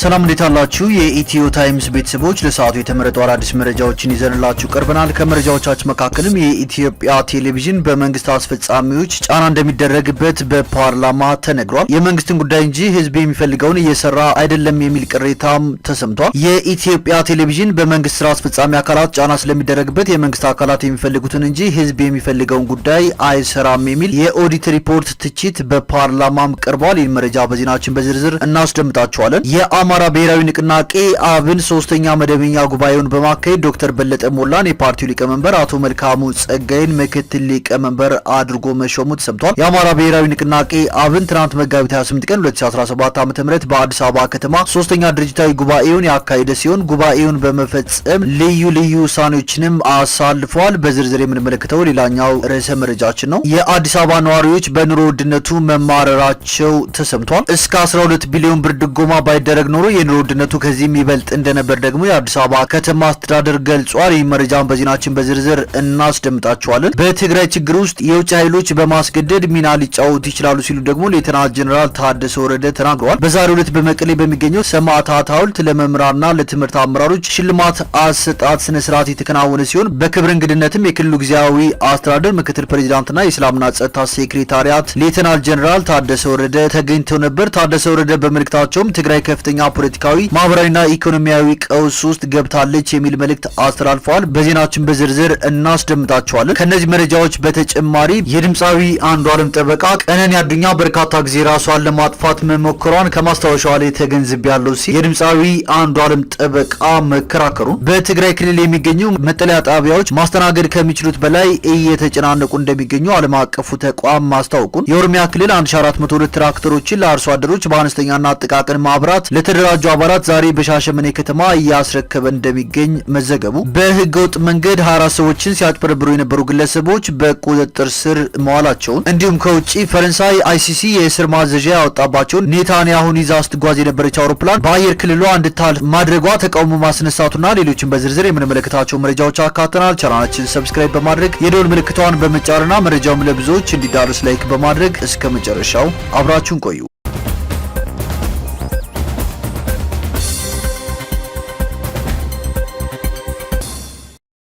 ሰላም እንዴት አላችሁ? የኢትዮ ታይምስ ቤተሰቦች ለሰዓቱ የተመረጡ አዳዲስ መረጃዎችን ይዘንላችሁ ቀርበናል። ከመረጃዎቻችን መካከልም የኢትዮጵያ ቴሌቪዥን በመንግስት አስፈጻሚዎች ጫና እንደሚደረግበት በፓርላማ ተነግሯል። የመንግስትን ጉዳይ እንጂ ህዝብ የሚፈልገውን እየሰራ አይደለም የሚል ቅሬታም ተሰምቷል። የኢትዮጵያ ቴሌቪዥን በመንግስት ስራ አስፈጻሚ አካላት ጫና ስለሚደረግበት የመንግስት አካላት የሚፈልጉትን እንጂ ህዝብ የሚፈልገውን ጉዳይ አይሰራም የሚል የኦዲት ሪፖርት ትችት በፓርላማም ቀርቧል። ይህን መረጃ በዜናችን በዝርዝር እናስደምጣችኋለን። የአማራ ብሔራዊ ንቅናቄ አብን ሶስተኛ መደበኛ ጉባኤውን በማካሄድ ዶክተር በለጠ ሞላን የፓርቲው ሊቀመንበር አቶ መልካሙ ጸጋይን ምክትል ሊቀመንበር አድርጎ መሾሙ ተሰምቷል። የአማራ ብሔራዊ ንቅናቄ አብን ትናንት መጋቢት 28 ቀን 2017 ዓ.ም በአዲስ አበባ ከተማ ሶስተኛ ድርጅታዊ ጉባኤውን ያካሄደ ሲሆን ጉባኤውን በመፈጸም ልዩ ልዩ ውሳኔዎችንም አሳልፈዋል። በዝርዝር የምንመለከተው ሌላኛው ርዕሰ መረጃችን ነው። የአዲስ አበባ ነዋሪዎች በኑሮ ውድነቱ መማረራቸው ተሰምቷል። እስከ 12 ቢሊዮን ብር ድጎማ ባይደረግ ኖሮ የኑሮ ውድነቱ ከዚህም ይበልጥ እንደነበር ደግሞ የአዲስ አበባ ከተማ አስተዳደር ገልጿል። ይህ መረጃን በዜናችን በዝርዝር እናስደምጣቸዋለን። በትግራይ ችግር ውስጥ የውጭ ኃይሎች በማስገደድ ሚና ሊጫወቱ ይችላሉ ሲሉ ደግሞ ሌተናል ጀነራል ታደሰ ወረደ ተናግረዋል። በዛሬው ዕለት በመቀሌ በሚገኘው ሰማዕታት ሐውልት ለመምህራንና ለትምህርት አመራሮች ሽልማት አሰጣጥ ስነ ስርዓት የተከናወነ ሲሆን በክብር እንግድነትም የክልሉ ጊዜያዊ አስተዳደር ምክትል ፕሬዚዳንትና የሰላምና ጸጥታ ሴክሬታሪያት ሌተናል ጀነራል ታደሰ ወረደ ተገኝተው ነበር። ታደሰ ወረደ በመልእክታቸውም ትግራይ ከፍተኛ ፖለቲካዊ ማህበራዊና ኢኮኖሚያዊ ቀውስ ውስጥ ገብታለች የሚል መልእክት አስተላልፈዋል። በዜናችን በዝርዝር እናስደምጣቸዋለን። ከነዚህ መረጃዎች በተጨማሪ የድምፃዊ አንዱዓለም ጠበቃ ቀነኒ አዱኛ በርካታ ጊዜ ራሷን ለማጥፋት መሞከሯን ከማስታወሻዋ ላይ ተገንዝቤያለሁ ሲል የድምፃዊ አንዱዓለም ጠበቃ መከራከሩን፣ በትግራይ ክልል የሚገኙ መጠለያ ጣቢያዎች ማስተናገድ ከሚችሉት በላይ እየተጨናነቁ እንደሚገኙ ዓለም አቀፉ ተቋም ማስታወቁን፣ የኦሮሚያ ክልል 1402 ትራክተሮችን ለአርሶ አደሮች በአነስተኛና ጥቃቅን ማህበራት ለተደራጁ አባላት ዛሬ በሻሸመኔ ከተማ እያስረከበ እንደሚገኝ መዘገቡ፣ በህገወጥ መንገድ 24 ሰዎችን ሲያጭበረብሩ የነበሩ ግለሰቦች በቁጥጥር ስር መዋላቸውን፣ እንዲሁም ከውጪ ፈረንሳይ አይሲሲ የእስር ማዘዣ ያወጣባቸውን ኔታንያሁን ይዛ ስትጓዝ የነበረች አውሮፕላን በአየር ክልሏ እንድታልፍ ማድረጓ ተቃውሞ ማስነሳቱና ሌሎችን በዝርዝር የምንመለከታቸው መረጃዎች አካተናል። ቻናላችን ሰብስክራይብ በማድረግ የደወል ምልክቷን በመጫንና መረጃውም ለብዙዎች እንዲዳረስ ላይክ በማድረግ እስከ መጨረሻው አብራችሁን ቆዩ።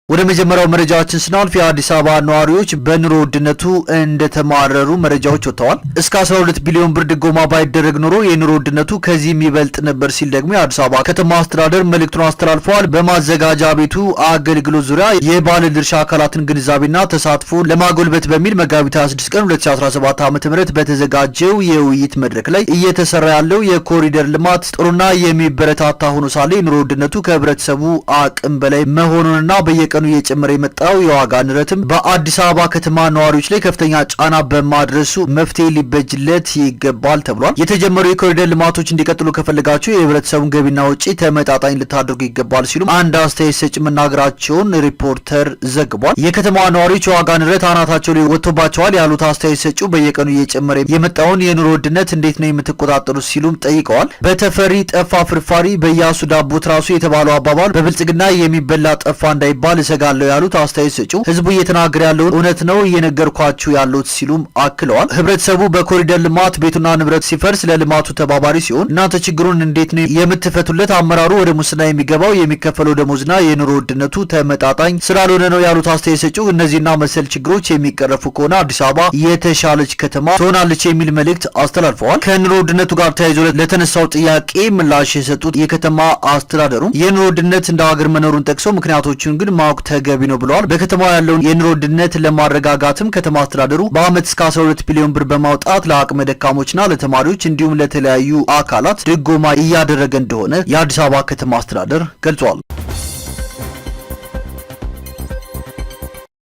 ወደ መጀመሪያው መረጃችን ስናልፍ የአዲስ አበባ ነዋሪዎች በኑሮ ውድነቱ እንደተማረሩ መረጃዎች ወጥተዋል። እስከ 12 ቢሊዮን ብር ድጎማ ባይደረግ ኖሮ የኑሮ ውድነቱ ከዚህም ይበልጥ ነበር ሲል ደግሞ የአዲስ አበባ ከተማ አስተዳደር መልእክቱን አስተላልፈዋል። በማዘጋጃ ቤቱ አገልግሎት ዙሪያ የባለድርሻ አካላትን ግንዛቤና ተሳትፎ ለማጎልበት በሚል መጋቢት 26 ቀን 2017 ዓ.ም በተዘጋጀው የውይይት መድረክ ላይ እየተሰራ ያለው የኮሪደር ልማት ጥሩና የሚበረታታ ሆኖ ሳለ የኑሮ ውድነቱ ከህብረተሰቡ አቅም በላይ መሆኑንና በየቀኑ እየጨመረ የመጣው የዋጋ ንረትም በአዲስ አበባ ከተማ ነዋሪዎች ላይ ከፍተኛ ጫና በማድረሱ መፍትሄ ሊበጅለት ይገባል ተብሏል። የተጀመሩ የኮሪደር ልማቶች እንዲቀጥሉ ከፈለጋችሁ የህብረተሰቡን ገቢና ወጪ ተመጣጣኝ ልታደርጉ ይገባል ሲሉ አንድ አስተያየት ሰጪ መናገራቸውን ሪፖርተር ዘግቧል። የከተማዋ ነዋሪዎች የዋጋ ንረት አናታቸው ላይ ወጥቶባቸዋል ያሉት አስተያየት ሰጪው በየቀኑ እየጨመረ የመጣውን የኑሮ ውድነት እንዴት ነው የምትቆጣጠሩት ሲሉም ጠይቀዋል። በተፈሪ ጠፋ ፍርፋሪ በያሱ ዳቦ ትራሱ የተባለው አባባል በብልጽግና የሚበላ ጠፋ እንዳይባል ሰጋለው ያሉት አስተያየት ሰጪው ህዝቡ እየተናገረ ያለውን እውነት ነው እየነገርኳችሁ ያሉት ሲሉም አክለዋል። ህብረተሰቡ በኮሪደር ልማት ቤቱና ንብረት ሲፈርስ ለልማቱ ተባባሪ ሲሆን እናንተ ችግሩን እንዴት ነው የምትፈቱለት? አመራሩ ወደ ሙስና የሚገባው የሚከፈለው ደሞዝና የኑሮ ውድነቱ ተመጣጣኝ ስላልሆነ ነው ያሉት አስተያየት ሰጪው እነዚህና መሰል ችግሮች የሚቀረፉ ከሆነ አዲስ አበባ የተሻለች ከተማ ትሆናለች የሚል መልእክት አስተላልፈዋል። ከኑሮ ውድነቱ ጋር ተያይዞ ለተነሳው ጥያቄ ምላሽ የሰጡት የከተማ አስተዳደሩ የኑሮ ውድነት እንደ ሀገር መኖሩን ጠቅሰው ምክንያቶቹን ግን ማወቅ ተገቢ ነው ብለዋል። በከተማው ያለውን የኑሮ ውድነት ለማረጋጋትም ከተማ አስተዳደሩ በአመት እስከ 12 ቢሊዮን ብር በማውጣት ለአቅመ ደካሞችና ለተማሪዎች እንዲሁም ለተለያዩ አካላት ድጎማ እያደረገ እንደሆነ የአዲስ አበባ ከተማ አስተዳደር ገልጿል።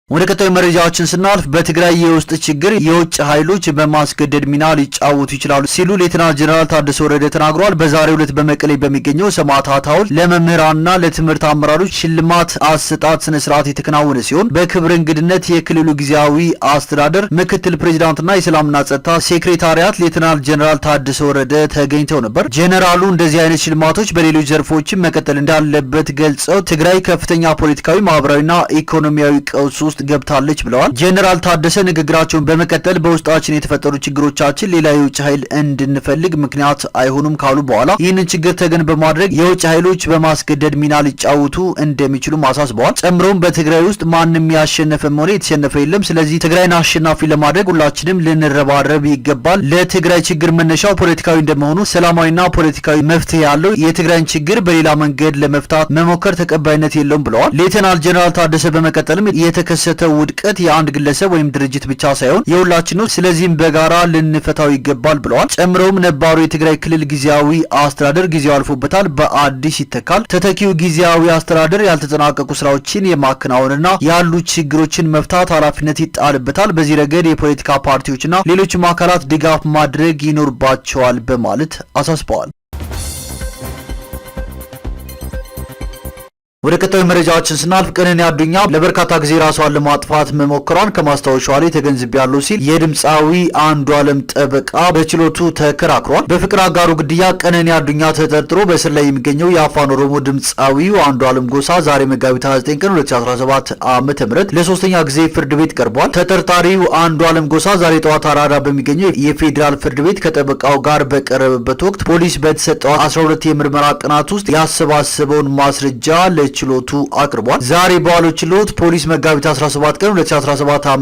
ወደ ቀጣዩ መረጃዎችን ስናልፍ በትግራይ የውስጥ ችግር የውጭ ኃይሎች በማስገደድ ሚና ሊጫወቱ ይችላሉ ሲሉ ሌተናል ጀነራል ታደሰ ወረደ ተናግረዋል። በዛሬው ዕለት በመቀሌ በሚገኘው ሰማዕታት ሐውልት ለመምህራንና ለትምህርት አመራሮች ሽልማት አሰጣጥ ስነ ስርዓት የተከናወነ ሲሆን በክብር እንግድነት የክልሉ ጊዜያዊ አስተዳደር ምክትል ፕሬዚዳንትና የሰላምና ጸጥታ ሴክሬታሪያት ሌተናል ጀነራል ታደሰ ወረደ ተገኝተው ነበር። ጀነራሉ እንደዚህ አይነት ሽልማቶች በሌሎች ዘርፎችም መቀጠል እንዳለበት ገልጸው ትግራይ ከፍተኛ ፖለቲካዊ፣ ማህበራዊና ኢኮኖሚያዊ ቀውስ ውስጥ ገብታለች ብለዋል። ጄኔራል ታደሰ ንግግራቸውን በመቀጠል በውስጣችን የተፈጠሩ ችግሮቻችን ሌላ የውጭ ኃይል እንድንፈልግ ምክንያት አይሆኑም ካሉ በኋላ ይህንን ችግር ተገን በማድረግ የውጭ ኃይሎች በማስገደድ ሚና ሊጫወቱ እንደሚችሉ አሳስበዋል። ጨምሮም በትግራይ ውስጥ ማንም ያሸነፈም ሆነ የተሸነፈ የለም። ስለዚህ ትግራይን አሸናፊ ለማድረግ ሁላችንም ልንረባረብ ይገባል። ለትግራይ ችግር መነሻው ፖለቲካዊ እንደመሆኑ ሰላማዊና ፖለቲካዊ መፍትሄ ያለው የትግራይን ችግር በሌላ መንገድ ለመፍታት መሞከር ተቀባይነት የለውም ብለዋል። ሌተናል ጄኔራል ታደሰ በመቀጠልም የተከሰተው ውድቀት የአንድ ግለሰብ ወይም ድርጅት ብቻ ሳይሆን የሁላችን ነው። ስለዚህም በጋራ ልንፈታው ይገባል ብለዋል። ጨምረውም ነባሩ የትግራይ ክልል ጊዜያዊ አስተዳደር ጊዜው አልፎበታል፣ በአዲስ ይተካል። ተተኪው ጊዜያዊ አስተዳደር ያልተጠናቀቁ ስራዎችን የማከናወንና ያሉ ችግሮችን መፍታት ኃላፊነት ይጣልበታል። በዚህ ረገድ የፖለቲካ ፓርቲዎችና ሌሎችም አካላት ድጋፍ ማድረግ ይኖርባቸዋል በማለት አሳስበዋል። ወደ ቀጣዩ መረጃችን ስናልፍ ቀነኒ አዱኛ ለበርካታ ጊዜ ራሷን ለማጥፋት መሞከሯን ከማስታወሻዋ ላይ ተገንዝቤያለሁ ሲል የድምፃዊ አንዱዓለም ጠበቃ በችሎቱ ተከራክሯል። በፍቅር አጋሩ ግድያ ቀነኒ አዱኛ ተጠርጥሮ በእስር ላይ የሚገኘው የአፋን ኦሮሞ ድምፃዊው አንዱዓለም ጎሳ ዛሬ መጋቢት 29 ቀን 2017 ዓ.ም ለሶስተኛ ጊዜ ፍርድ ቤት ቀርቧል። ተጠርጣሪው አንዱዓለም ጎሳ ዛሬ ጠዋት አራዳ በሚገኘው የፌዴራል ፍርድ ቤት ከጠበቃው ጋር በቀረበበት ወቅት ፖሊስ በተሰጠው 12 የምርመራ ቀናት ውስጥ ያሰባሰበውን ማስረጃ ችሎቱ አቅርቧል። ዛሬ በዋለው ችሎት ፖሊስ መጋቢት 17 ቀን 2017 ዓ.ም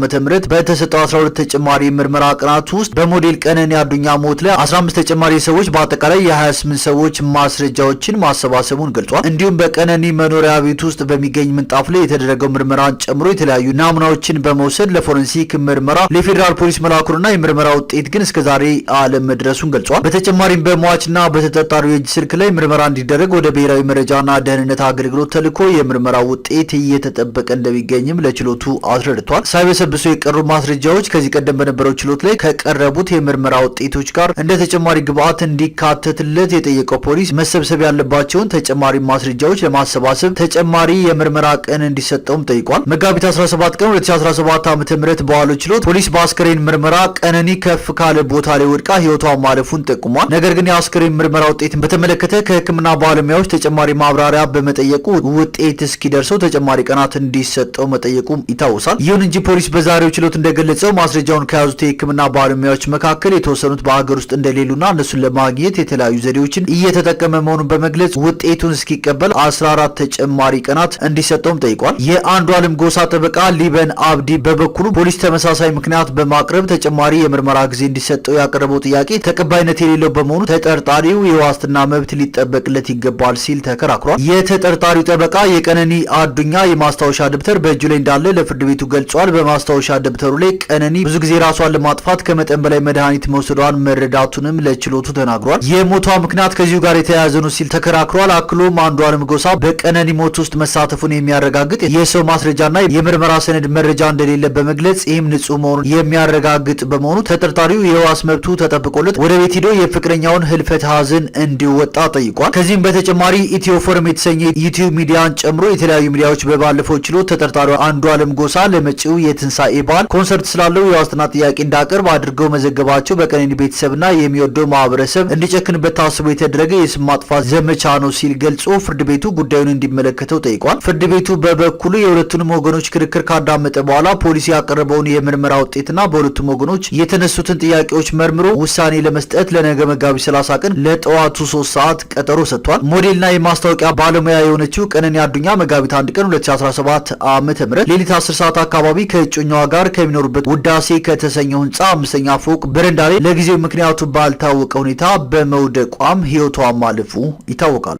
በተሰጠው 12 ተጨማሪ ምርመራ ቀናት ውስጥ በሞዴል ቀነኒ አዱኛ ሞት ላይ 15 ተጨማሪ ሰዎች በአጠቃላይ የ28 ሰዎች ማስረጃዎችን ማሰባሰቡን ገልጿል። እንዲሁም በቀነኒ መኖሪያ ቤት ውስጥ በሚገኝ ምንጣፍ ላይ የተደረገው ምርመራን ጨምሮ የተለያዩ ናሙናዎችን በመውሰድ ለፎረንሲክ ምርመራ ለፌዴራል ፖሊስ መላኩንና የምርመራ ውጤት ግን እስከዛሬ አለመድረሱን ገልጿል። በተጨማሪም በሟችና በተጠርጣሪው የእጅ ስልክ ላይ ምርመራ እንዲደረግ ወደ ብሔራዊ መረጃና ደህንነት አገልግሎት ተልኮ የምርመራ ውጤት እየተጠበቀ እንደሚገኝም ለችሎቱ አስረድቷል። ሳይበሰብሱ የቀሩ ማስረጃዎች ከዚህ ቀደም በነበረው ችሎት ላይ ከቀረቡት የምርመራ ውጤቶች ጋር እንደ ተጨማሪ ግብአት እንዲካተትለት የጠየቀው ፖሊስ መሰብሰብ ያለባቸውን ተጨማሪ ማስረጃዎች ለማሰባሰብ ተጨማሪ የምርመራ ቀን እንዲሰጠውም ጠይቋል። መጋቢት 17 ቀን 2017 ዓ.ም በዋለው ችሎት ፖሊስ በአስከሬን ምርመራ ቀነኒ ከፍ ካለ ቦታ ላይ ወድቃ ሕይወቷ ማለፉን ጠቁሟል። ነገር ግን የአስከሬን ምርመራ ውጤትን በተመለከተ ከሕክምና ባለሙያዎች ተጨማሪ ማብራሪያ በመጠየቁ ውጤት እስኪደርሰው ተጨማሪ ቀናት እንዲሰጠው መጠየቁም ይታወሳል። ይሁን እንጂ ፖሊስ በዛሬው ችሎት እንደገለጸው ማስረጃውን ከያዙት የሕክምና ባለሙያዎች መካከል የተወሰኑት በሀገር ውስጥ እንደሌሉና እነሱን ለማግኘት የተለያዩ ዘዴዎችን እየተጠቀመ መሆኑን በመግለጽ ውጤቱን እስኪቀበል 14 ተጨማሪ ቀናት እንዲሰጠውም ጠይቋል። የአንዱዓለም ጎሳ ጠበቃ ሊበን አብዲ በበኩሉ ፖሊስ ተመሳሳይ ምክንያት በማቅረብ ተጨማሪ የምርመራ ጊዜ እንዲሰጠው ያቀረበው ጥያቄ ተቀባይነት የሌለው በመሆኑ ተጠርጣሪው የዋስትና መብት ሊጠበቅለት ይገባል ሲል ተከራክሯል። የተጠርጣሪው ጠበቃ የቀነኒ አዱኛ የማስታወሻ ደብተር በእጁ ላይ እንዳለ ለፍርድ ቤቱ ገልጿል። በማስታወሻ ደብተሩ ላይ ቀነኒ ብዙ ጊዜ ራሷን ለማጥፋት ከመጠን በላይ መድኃኒት መውሰዷን መረዳቱንም ለችሎቱ ተናግሯል። የሞቷ ምክንያት ከዚሁ ጋር የተያያዘ ነው ሲል ተከራክሯል። አክሎም አንዱዓለም ጎሳ በቀነኒ ሞት ውስጥ መሳተፉን የሚያረጋግጥ የሰው ማስረጃና የምርመራ ሰነድ መረጃ እንደሌለ በመግለጽ ይህም ንጹህ መሆኑን የሚያረጋግጥ በመሆኑ ተጠርጣሪው የዋስ መብቱ ተጠብቆለት ወደ ቤት ሄዶ የፍቅረኛውን ህልፈት ሀዘን እንዲወጣ ጠይቋል። ከዚህም በተጨማሪ ኢትዮ ፎረም የተሰኘ ዩቲዩብ ሚዲያን ጨምሮ የተለያዩ ሚዲያዎች በባለፈው ችሎት ተጠርጣሪው አንዱዓለም ጎሳ ለመጪው የትንሳኤ በዓል ኮንሰርት ስላለው የዋስትና ጥያቄ እንዳቀርብ አድርገው መዘገባቸው በቀነኒ ቤተሰብና የሚወደው ማህበረሰብ እንዲጨክንበት ታስቦ የተደረገ የስም ማጥፋት ዘመቻ ነው ሲል ገልጾ ፍርድ ቤቱ ጉዳዩን እንዲመለከተው ጠይቋል። ፍርድ ቤቱ በበኩሉ የሁለቱንም ወገኖች ክርክር ካዳመጠ በኋላ ፖሊስ ያቀረበውን የምርመራ ውጤትና በሁለቱም ወገኖች የተነሱትን ጥያቄዎች መርምሮ ውሳኔ ለመስጠት ለነገ መጋቢት 30 ቀን ለጠዋቱ 3 ሰዓት ቀጠሮ ሰጥቷል። ሞዴልና የማስታወቂያ ባለሙያ የሆነችው ቀነኒ አዱኛ መጋቢት 1 ቀን 2017 ዓ.ም ሌሊት 10 ሰዓት አካባቢ ከእጮኛዋ ጋር ከሚኖሩበት ውዳሴ ከተሰኘው ህንጻ 5ኛ ፎቅ በረንዳ ላይ ለጊዜው ምክንያቱ ባልታወቀ ሁኔታ በመውደቋም ህይወቷ ማለፉ ይታወቃል።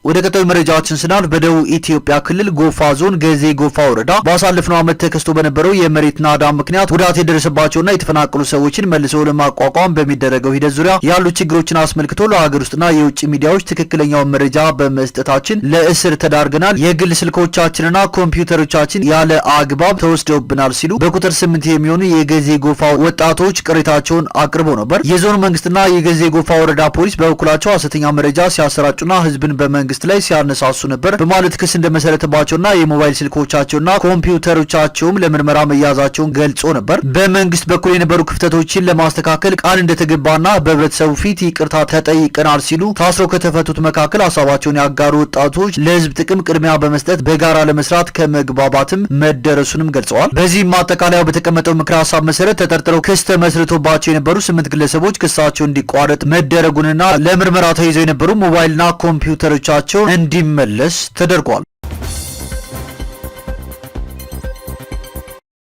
ወደ ቀጣዩ መረጃዎችን ስናልፍ በደቡብ ኢትዮጵያ ክልል ጎፋ ዞን ገዜ ጎፋ ወረዳ ባሳለፍነው ዓመት ተከስቶ በነበረው የመሬት ናዳ ምክንያት ጉዳት የደረሰባቸውና የተፈናቀሉ ሰዎችን መልሶ ለማቋቋም በሚደረገው ሂደት ዙሪያ ያሉ ችግሮችን አስመልክቶ ለሀገር ውስጥና የውጭ ሚዲያዎች ትክክለኛውን መረጃ በመስጠታችን ለእስር ተዳርገናል፣ የግል ስልኮቻችንና ኮምፒውተሮቻችን ያለ አግባብ ተወስደውብናል ሲሉ በቁጥር 8 የሚሆኑ የገዜ ጎፋ ወጣቶች ቅሬታቸውን አቅርበው ነበር። የዞኑ መንግስትና የገዜ ጎፋ ወረዳ ፖሊስ በበኩላቸው ሐሰተኛ መረጃ ሲያሰራጩና ህዝብን በመንግስት መንግስት ላይ ሲያነሳሱ ነበር በማለት ክስ እንደመሰረተባቸውና የሞባይል ስልኮቻቸውና ኮምፒውተሮቻቸውም ለምርመራ መያዛቸውን ገልጾ ነበር። በመንግስት በኩል የነበሩ ክፍተቶችን ለማስተካከል ቃል እንደተገባና በህብረተሰቡ ፊት ይቅርታ ተጠይቀናል ሲሉ ታስረው ከተፈቱት መካከል ሀሳባቸውን ያጋሩ ወጣቶች ለህዝብ ጥቅም ቅድሚያ በመስጠት በጋራ ለመስራት ከመግባባትም መደረሱንም ገልጸዋል። በዚህም ማጠቃለያው በተቀመጠው ምክረ ሀሳብ መሰረት ተጠርጥረው ክስ ተመስርቶባቸው የነበሩ 8 ግለሰቦች ክሳቸው እንዲቋረጥ መደረጉንና ለምርመራ ተይዘው የነበሩ ሞባይልና ኮምፒውተሮቻቸው እንዲመለስ ተደርጓል።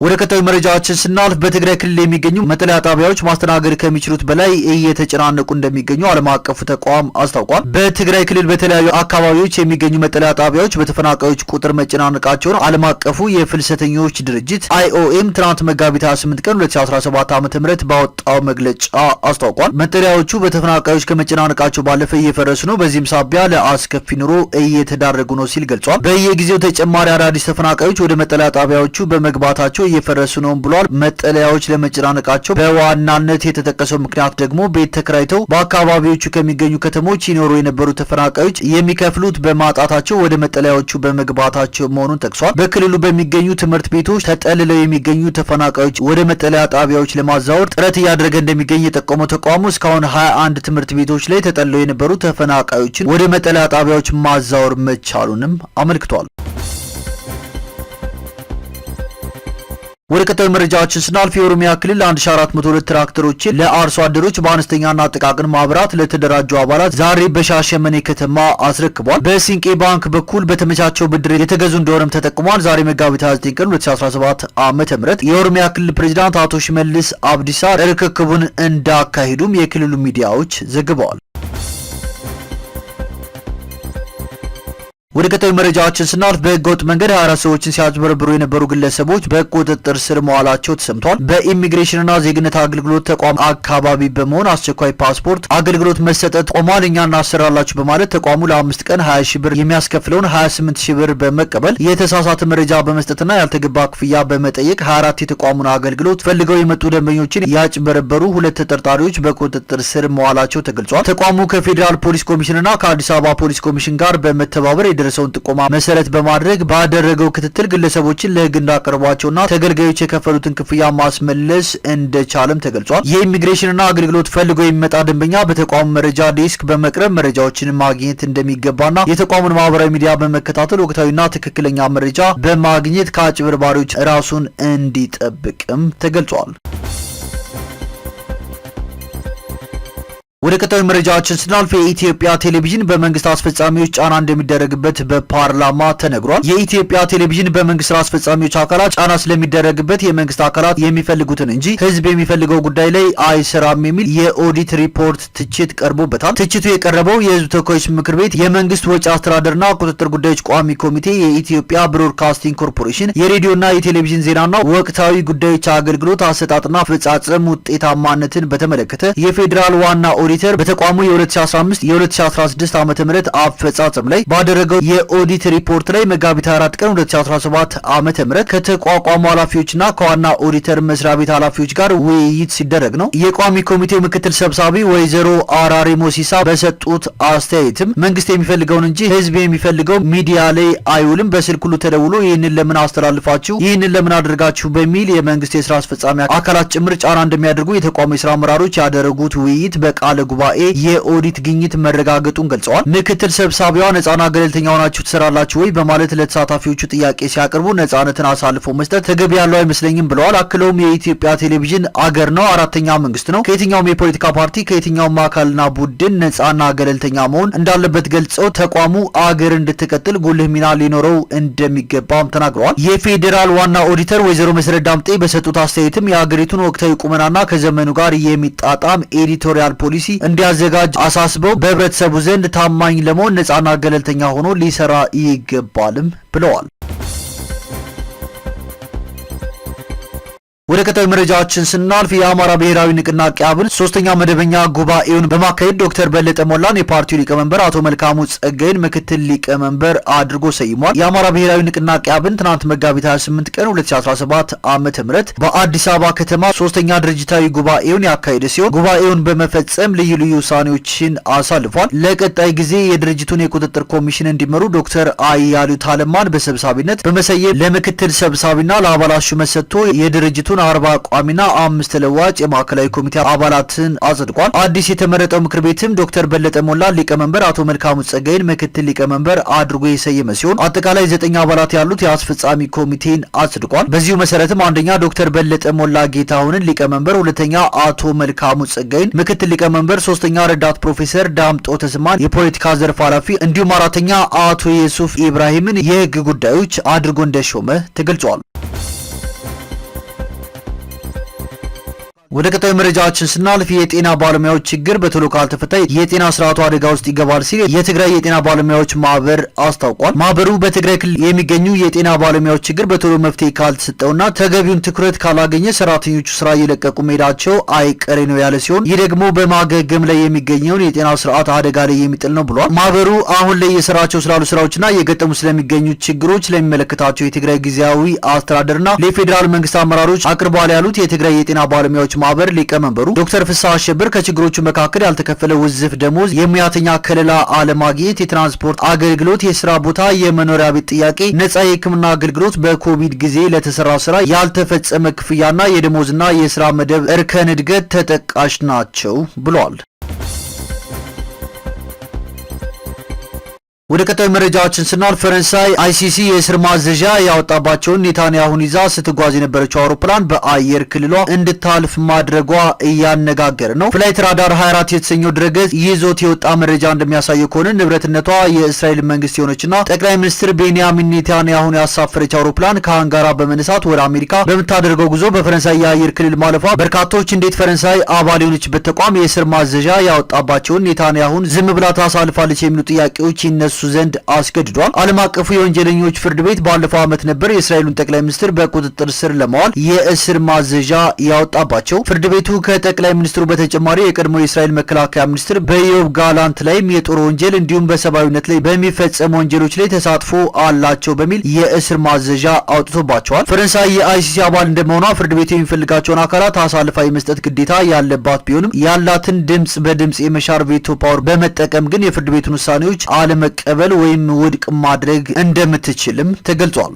ወደ ቀጣዩ መረጃችን ስናልፍ በትግራይ ክልል የሚገኙ መጠለያ ጣቢያዎች ማስተናገድ ከሚችሉት በላይ እየተጨናነቁ እንደሚገኙ ዓለም አቀፉ ተቋም አስታውቋል። በትግራይ ክልል በተለያዩ አካባቢዎች የሚገኙ መጠለያ ጣቢያዎች በተፈናቃዮች ቁጥር መጨናነቃቸውን ዓለም አቀፉ የፍልሰተኞች ድርጅት IOM ትናንት መጋቢት 28 ቀን 2017 ዓ.ም ባወጣው መግለጫ አስታውቋል። መጠለያዎቹ በተፈናቃዮች ከመጨናነቃቸው ባለፈ እየፈረሱ ነው፣ በዚህም ሳቢያ ለአስከፊ ኑሮ እየተዳረጉ ነው ሲል ገልጿል። በየጊዜው ተጨማሪ አዳዲስ ተፈናቃዮች ወደ መጠለያ ጣቢያዎቹ በመግባታቸው እየፈረሱ ነው ብሏል። መጠለያዎች ለመጨናነቃቸው በዋናነት የተጠቀሰው ምክንያት ደግሞ ቤት ተከራይተው በአካባቢዎቹ ከሚገኙ ከተሞች ይኖሩ የነበሩ ተፈናቃዮች የሚከፍሉት በማጣታቸው ወደ መጠለያዎቹ በመግባታቸው መሆኑን ጠቅሷል። በክልሉ በሚገኙ ትምህርት ቤቶች ተጠልለው የሚገኙ ተፈናቃዮች ወደ መጠለያ ጣቢያዎች ለማዛወር ጥረት እያደረገ እንደሚገኝ የጠቆመው ተቋሙ እስካሁን 21 ትምህርት ቤቶች ላይ ተጠልለው የነበሩ ተፈናቃዮችን ወደ መጠለያ ጣቢያዎች ማዛወር መቻሉንም አመልክቷል። ወደ ቀጣዩ መረጃችን ስናልፍ የኦሮሚያ ክልል 1402 ትራክተሮችን ለአርሶ አደሮች በአነስተኛና ጥቃቅን ማህበራት ለተደራጁ አባላት ዛሬ በሻሸመኔ ከተማ አስረክቧል። በሲንቄ ባንክ በኩል በተመቻቸው ብድር የተገዙ እንደሆነም ተጠቅሟል። ዛሬ መጋቢት 29 ቀን 2017 ዓ.ም የኦሮሚያ ክልል ፕሬዝዳንት አቶ ሽመልስ አብዲሳ ርክክቡን እንዳካሄዱም የክልሉ ሚዲያዎች ዘግበዋል። ወደ ቀጣዩ መረጃችን ስናልፍ በህገወጥ መንገድ 24 ሰዎችን ሲያጭበረብሩ የነበሩ ግለሰቦች በቁጥጥር ስር መዋላቸው ተሰምቷል። በኢሚግሬሽንና ዜግነት አገልግሎት ተቋም አካባቢ በመሆን አስቸኳይ ፓስፖርት አገልግሎት መሰጠት ቆሟል፣ እኛ እናሰራላችሁ በማለት ተቋሙ ለ5 ቀን 20 ሺህ ብር የሚያስከፍለውን 28 ሺህ ብር በመቀበል የተሳሳተ መረጃ በመስጠትና ያልተገባ ክፍያ በመጠየቅ 24 የተቋሙን አገልግሎት ፈልገው የመጡ ደንበኞችን ያጭበረበሩ 2 ተጠርጣሪዎች በቁጥጥር ስር መዋላቸው ተገልጿል። ተቋሙ ከፌዴራል ፖሊስ ኮሚሽንና ከአዲስ አበባ ፖሊስ ኮሚሽን ጋር በመተባበር የደረሰውን ጥቆማ መሰረት በማድረግ ባደረገው ክትትል ግለሰቦችን ለህግ እንዳቀረቧቸውና ተገልጋዮች የከፈሉትን ክፍያ ማስመለስ እንደቻለም ተገልጿል። የኢሚግሬሽንና አገልግሎት ፈልጎ የሚመጣ ደንበኛ በተቋሙ መረጃ ዴስክ በመቅረብ መረጃዎችን ማግኘት እንደሚገባና የተቋሙን ማህበራዊ ሚዲያ በመከታተል ወቅታዊና ትክክለኛ መረጃ በማግኘት ከአጭበርባሪዎች ራሱን እንዲጠብቅም ተገልጿል። ወደ ቀጣዩ መረጃችን ስናልፍ የኢትዮጵያ ቴሌቪዥን በመንግስት አስፈጻሚዎች ጫና እንደሚደረግበት በፓርላማ ተነግሯል። የኢትዮጵያ ቴሌቪዥን በመንግስት ስራ አስፈጻሚዎች አካላት ጫና ስለሚደረግበት የመንግስት አካላት የሚፈልጉትን እንጂ ህዝብ የሚፈልገው ጉዳይ ላይ አይሰራም የሚል የኦዲት ሪፖርት ትችት ቀርቦበታል። ትችቱ የቀረበው የህዝብ ተወካዮች ምክር ቤት የመንግስት ወጪ አስተዳደርና ቁጥጥር ጉዳዮች ቋሚ ኮሚቴ የኢትዮጵያ ብሮድካስቲንግ ኮርፖሬሽን የሬዲዮና የቴሌቪዥን ዜናና ወቅታዊ ጉዳዮች አገልግሎት አሰጣጥና አፈጻጸም ውጤታማነትን በተመለከተ የፌዴራል ዋና ኦዲተር በተቋሙ የ2015 የ2016 ዓመተ ምህረት አፈጻጸም ላይ ባደረገው የኦዲት ሪፖርት ላይ መጋቢት 4 ቀን 2017 ዓመተ ምህረት ከተቋቋሙ ኃላፊዎችና ከዋና ኦዲተር መስሪያ ቤት ኃላፊዎች ጋር ውይይት ሲደረግ ነው። የቋሚ ኮሚቴው ምክትል ሰብሳቢ ወይዘሮ አራሪ ሞሲሳ በሰጡት አስተያየትም መንግስት የሚፈልገውን እንጂ ህዝብ የሚፈልገው ሚዲያ ላይ አይውልም፣ በስልክ ሁሉ ተደውሎ ይህንን ለምን አስተላልፋችሁ፣ ይህንን ለምን አድርጋችሁ በሚል የመንግስት የስራ አስፈጻሚ አካላት ጭምር ጫና እንደሚያደርጉ የተቋሙ የስራ አመራሮች ያደረጉት ውይይት በቃለ ጉባኤ የኦዲት ግኝት መረጋገጡን ገልጸዋል። ምክትል ሰብሳቢዋ ነጻና ገለልተኛ ሆናችሁ ትሰራላችሁ ወይ በማለት ለተሳታፊዎቹ ጥያቄ ሲያቀርቡ ነጻነትን አሳልፎ መስጠት ተገቢ ያለው አይመስለኝም ብለዋል። አክለውም የኢትዮጵያ ቴሌቪዥን አገር ነው፣ አራተኛ መንግስት ነው፣ ከየትኛውም የፖለቲካ ፓርቲ ከየትኛውም አካልና ቡድን ነጻና ገለልተኛ መሆን እንዳለበት ገልጸው ተቋሙ አገር እንድትቀጥል ጉልህ ሚና ሊኖረው እንደሚገባም ተናግረዋል። የፌዴራል ዋና ኦዲተር ወይዘሮ መሰረት ዳምጤ በሰጡት አስተያየትም የሀገሪቱን ወቅታዊ ቁመናና ከዘመኑ ጋር የሚጣጣም ኤዲቶሪያል ፖሊሲ እንዲያዘጋጅ አሳስበው በህብረተሰቡ ዘንድ ታማኝ ለመሆን ነጻና ገለልተኛ ሆኖ ሊሰራ ይገባልም ብለዋል። ወደ ቀጣዩ መረጃችን ስናልፍ የአማራ ብሔራዊ ንቅናቄ አብን ሶስተኛ መደበኛ ጉባኤውን በማካሄድ ዶክተር በለጠ ሞላን የፓርቲው ሊቀመንበር አቶ መልካሙ ጸጋይን ምክትል ሊቀመንበር አድርጎ ሰይሟል። የአማራ ብሔራዊ ንቅናቄ አብን ትናንት መጋቢት 28 ቀን 2017 ዓ.ም በአዲስ አበባ ከተማ ሶስተኛ ድርጅታዊ ጉባኤውን ያካሄደ ሲሆን ጉባኤውን በመፈጸም ልዩ ልዩ ውሳኔዎችን አሳልፏል። ለቀጣይ ጊዜ የድርጅቱን የቁጥጥር ኮሚሽን እንዲመሩ ዶክተር አያሌው ታለማን በሰብሳቢነት በመሰየም ለምክትል ሰብሳቢና ለአባላት ሹመት ሰጥቶ የድርጅቱ 40 ቋሚና 5 ተለዋጭ የማዕከላዊ ኮሚቴ አባላትን አጽድቋል። አዲስ የተመረጠው ምክር ቤትም ዶክተር በለጠ ሞላ ሊቀመንበር፣ አቶ መልካሙ ጸጋይን ምክትል ሊቀመንበር አድርጎ የሰየመ ሲሆን አጠቃላይ 9 አባላት ያሉት የአስፈጻሚ ኮሚቴን አጽድቋል። በዚሁ መሰረትም አንደኛ ዶክተር በለጠ ሞላ ጌታሁንን ሊቀመንበር፣ ሁለተኛ አቶ መልካሙ ጸጋይን ምክትል ሊቀመንበር፣ ሶስተኛ ረዳት ፕሮፌሰር ዳምጦ ተስማን የፖለቲካ ዘርፍ ኃላፊ እንዲሁም አራተኛ አቶ የሱፍ ኢብራሂምን የህግ ጉዳዮች አድርጎ እንደሾመ ተገልጿል። ወደ ቀጣዩ መረጃችን ስናልፍ የጤና ባለሙያዎች ችግር በቶሎ ካልተፈታ የጤና ስርዓቱ አደጋ ውስጥ ይገባል ሲል የትግራይ የጤና ባለሙያዎች ማህበር አስታውቋል። ማህበሩ በትግራይ ክልል የሚገኙ የጤና ባለሙያዎች ችግር በቶሎ መፍትሄ ካልተሰጠውና ተገቢውን ትኩረት ካላገኘ ሰራተኞቹ ስራ እየለቀቁ መሄዳቸው አይቀሬ ነው ያለ ሲሆን ይህ ደግሞ በማገገም ላይ የሚገኘውን የጤና ስርዓት አደጋ ላይ የሚጥል ነው ብሏል። ማህበሩ አሁን ላይ የሰራቸው ስላሉ ስራዎችና እየገጠሙ ስለሚገኙ ችግሮች ለሚመለከታቸው የትግራይ ጊዜያዊ አስተዳደርና ለፌዴራል መንግስት አመራሮች አቅርቧል ያሉት የትግራይ የጤና ባለሙያዎች ማህበር ሊቀመንበሩ ዶክተር ፍስሐ አሸብር ከችግሮቹ መካከል ያልተከፈለ ውዝፍ ደሞዝ፣ የሙያተኛ ከለላ አለማግኘት፣ የትራንስፖርት አገልግሎት፣ የስራ ቦታ፣ የመኖሪያ ቤት ጥያቄ፣ ነጻ የሕክምና አገልግሎት፣ በኮቪድ ጊዜ ለተሰራ ስራ ያልተፈጸመ ክፍያና የደሞዝና የስራ መደብ እርከን እድገት ተጠቃሽ ናቸው ብሏል። ወደ ቀጣዩ መረጃችን ስናልፍ ፈረንሳይ አይሲሲ የእስር ማዘዣ ያወጣባቸውን ኔታንያሁን ይዛ ስትጓዝ የነበረችው አውሮፕላን በአየር ክልሏ እንድታልፍ ማድረጓ እያነጋገረ ነው። ፍላይት ራዳር 24 የተሰኘው ድረገጽ ይዞት የወጣ መረጃ እንደሚያሳየው ከሆነ ንብረትነቷ የእስራኤል መንግስት የሆነችና ጠቅላይ ሚኒስትር ቤንያሚን ኔታንያሁን ያሳፈረች አውሮፕላን ከአንጋራ በመነሳት ወደ አሜሪካ በምታደርገው ጉዞ በፈረንሳይ የአየር ክልል ማለፏ በርካቶች እንዴት ፈረንሳይ አባል የሆነችበት ተቋም የእስር ማዘዣ ያወጣባቸውን ኔታንያሁን ዝም ብላ ታሳልፋለች የሚሉ ጥያቄዎች ይነሱ ዘንድ አስገድዷል። ዓለም አቀፉ የወንጀለኞች ፍርድ ቤት ባለፈው ዓመት ነበር የእስራኤሉን ጠቅላይ ሚኒስትር በቁጥጥር ስር ለማዋል የእስር ማዘዣ ያወጣባቸው። ፍርድ ቤቱ ከጠቅላይ ሚኒስትሩ በተጨማሪ የቀድሞ የእስራኤል መከላከያ ሚኒስትር በዮብ ጋላንት ላይም የጦር ወንጀል እንዲሁም በሰብአዊነት ላይ በሚፈጸሙ ወንጀሎች ላይ ተሳትፎ አላቸው በሚል የእስር ማዘዣ አውጥቶባቸዋል። ፈረንሳይ የአይሲሲ አባል እንደመሆኗ ፍርድ ቤቱ የሚፈልጋቸውን አካላት አሳልፋ የመስጠት ግዴታ ያለባት ቢሆንም ያላትን ድምጽ በድምጽ የመሻር ቬቶ ፓወር በመጠቀም ግን የፍርድ ቤቱን ውሳኔዎች አለመቀበል ወይም ውድቅ ማድረግ እንደምትችልም ተገልጿል።